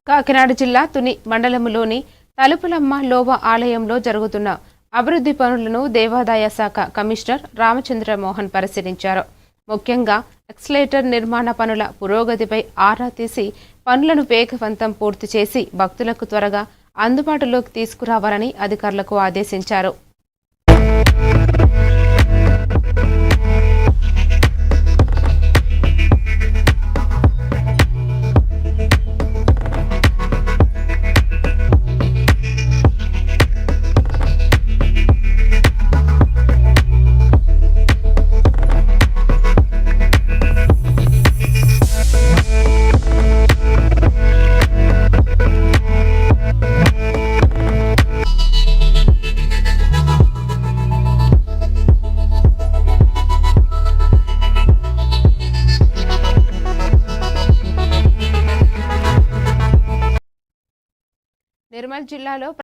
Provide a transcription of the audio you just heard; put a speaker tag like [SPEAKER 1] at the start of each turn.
[SPEAKER 1] కాకినాడ జిల్లా తుని మండలంలోని తలుపులమ్మ లోవ ఆలయంలో జరుగుతున్న అభివృద్ధి పనులను దేవాదాయ శాఖ కమిషనర్ రామచంద్ర మోహన్ పరిశీలించారు. ముఖ్యంగా ఎక్స్లేటర్ నిర్మాణ పనుల పురోగతిపై ఆరా తీసి పనులను వేగవంతం పూర్తి చేసి భక్తులకు త్వరగా అందుబాటులోకి తీసుకురావాలని అధికారులకు ఆదేశించారు. నిర్మల్ జిల్లాలో